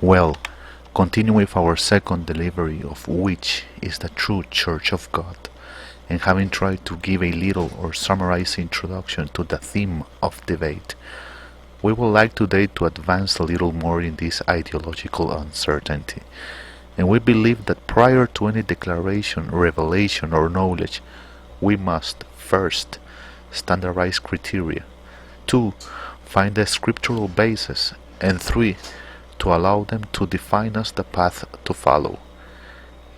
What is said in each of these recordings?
Well, continue with our second delivery of which is the true Church of God, and having tried to give a little or summarized introduction to the theme of debate, we would like today to advance a little more in this ideological uncertainty, and we believe that prior to any declaration, revelation, or knowledge, we must first standardize criteria, 2. Find the scriptural basis, and 3. To allow them to define us the path to follow.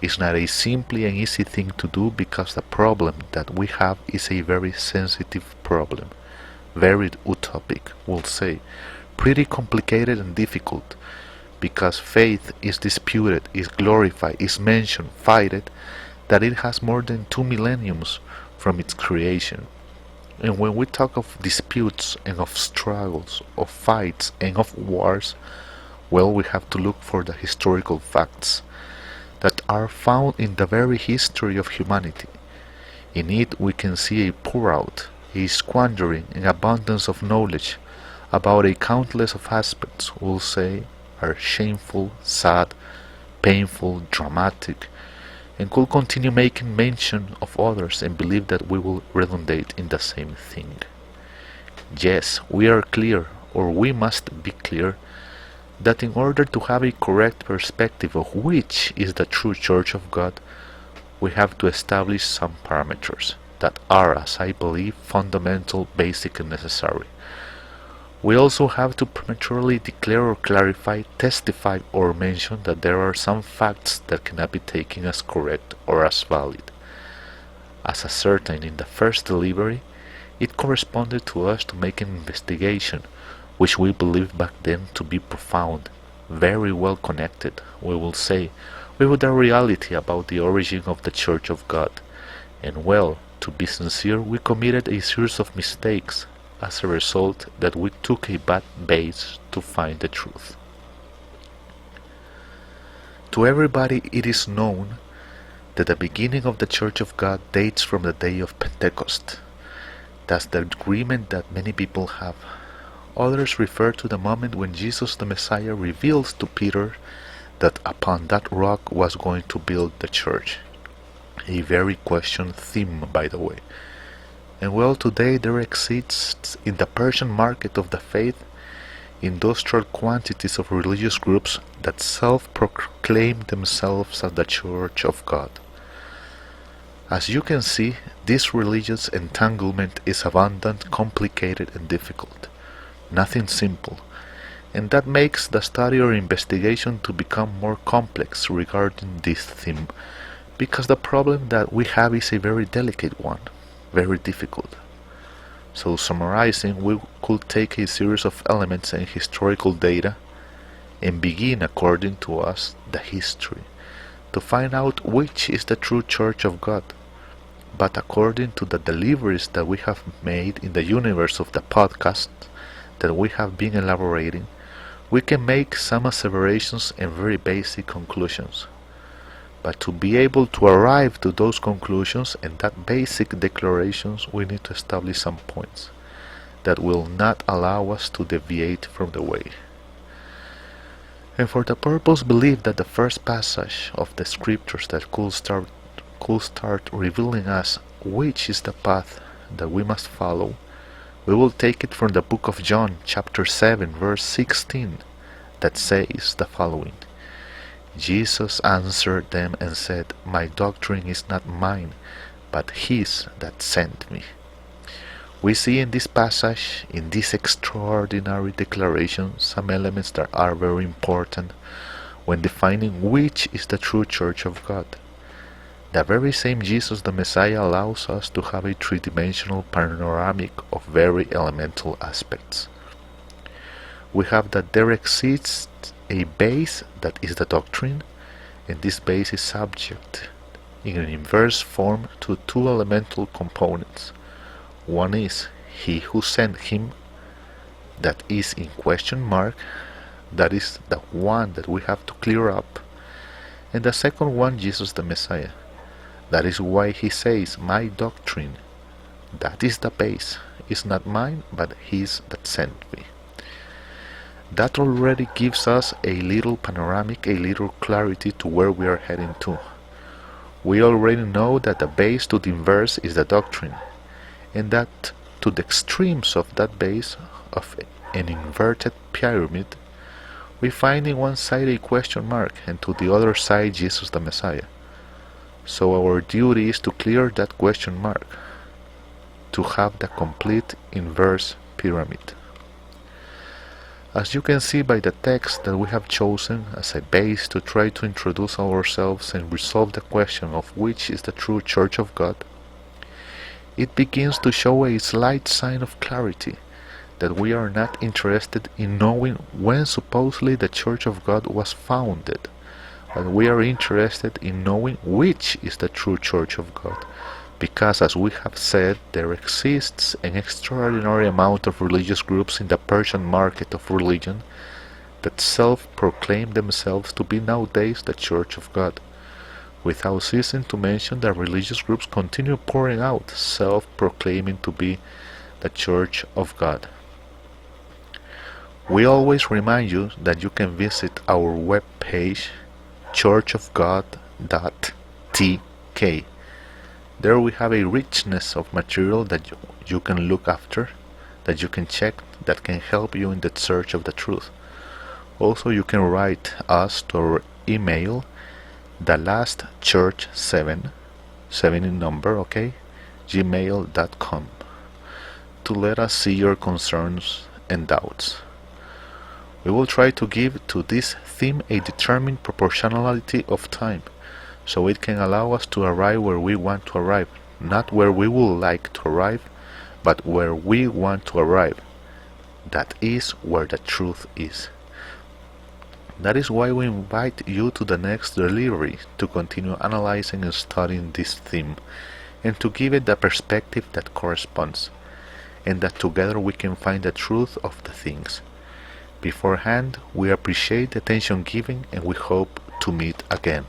It's not a simply and easy thing to do because the problem that we have is a very sensitive problem, very utopic, we'll say, pretty complicated and difficult, because faith is disputed, is glorified, is mentioned, fighted, that it has more than 2 millenniums from its creation. And when we talk of disputes and of struggles, of fights and of wars, well, we have to look for the historical facts that are found in the very history of humanity. In it we can see a pour out, a squandering, an abundance of knowledge about a countless of aspects, we'll say, are shameful, sad, painful, dramatic, and could continue making mention of others and believe that we will redundate in the same thing. Yes, we are clear, or we must be clear, that in order to have a correct perspective of which is the true Church of God, we have to establish some parameters that are, as I believe, fundamental, basic, and necessary. We also have to prematurely declare or clarify, testify, or mention that there are some facts that cannot be taken as correct or as valid. As ascertained in the first delivery, it corresponded to us to make an investigation which we believed back then to be profound, very well connected, we will say, with the reality about the origin of the Church of God. And well, to be sincere, we committed a series of mistakes as a result that we took a bad base to find the truth. To everybody it is known that the beginning of the Church of God dates from the day of Pentecost. That's the agreement that many people have. Others refer to the moment when Jesus the Messiah reveals to Peter that upon that rock was going to build the church. A very questioned theme, by the way. And well, today there exists in the Persian market of the faith industrial quantities of religious groups that self-proclaim themselves as the Church of God. As you can see, this religious entanglement is abundant, complicated, and difficult. Nothing simple, and that makes the study or investigation to become more complex regarding this theme, because the problem that we have is a very delicate one, very difficult. So summarizing, we could take a series of elements and historical data and begin, according to us, the history, to find out which is the true Church of God. But according to the deliveries that we have made in the universe of the podcast that we have been elaborating, we can make some asseverations and very basic conclusions. But to be able to arrive to those conclusions and that basic declarations, we need to establish some points that will not allow us to deviate from the way. And for the purpose, believe that the first passage of the scriptures that could start revealing us which is the path that we must follow, we will take it from the book of John, chapter 7, verse 16, that says the following: Jesus answered them and said, My doctrine is not mine, but his that sent me. We see in this passage, in this extraordinary declaration, some elements that are very important when defining which is the true Church of God. The very same Jesus the Messiah allows us to have a three-dimensional panoramic of very elemental aspects. We have that there exists a base that is the doctrine, and this base is subject in an inverse form to two elemental components. One is he who sent him, that is in question mark, that is the one that we have to clear up, and the second one, Jesus the Messiah. That is why he says, my doctrine, that is the base, is not mine, but his that sent me. That already gives us a little panoramic, a little clarity to where we are heading to. We already know that the base to the inverse is the doctrine, and that to the extremes of that base of an inverted pyramid, we find in one side a question mark and to the other side Jesus the Messiah. So our duty is to clear that question mark, to have the complete inverse pyramid. As you can see by the text that we have chosen as a base to try to introduce ourselves and resolve the question of which is the true Church of God, it begins to show a slight sign of clarity that we are not interested in knowing when supposedly the Church of God was founded, but we are interested in knowing which is the true Church of God, because as we have said, there exists an extraordinary amount of religious groups in the Persian market of religion that self-proclaim themselves to be nowadays the Church of God, without ceasing to mention that religious groups continue pouring out, self-proclaiming to be the Church of God. We always remind you that you can visit our webpage churchofgod.tk. There we have a richness of material that you can look after, that you can check, that can help you in the search of the truth. Also, you can write us to our email, thelastchurch7, 7 in number, okay, gmail.com, to let us see your concerns and doubts. We will try to give to this theme a determined proportionality of time, so it can allow us to arrive where we want to arrive, not where we would like to arrive, but where we want to arrive. That is where the truth is. That is why we invite you to the next delivery to continue analyzing and studying this theme, and to give it the perspective that corresponds, and that together we can find the truth of the things. Beforehand, we appreciate the attention given and we hope to meet again.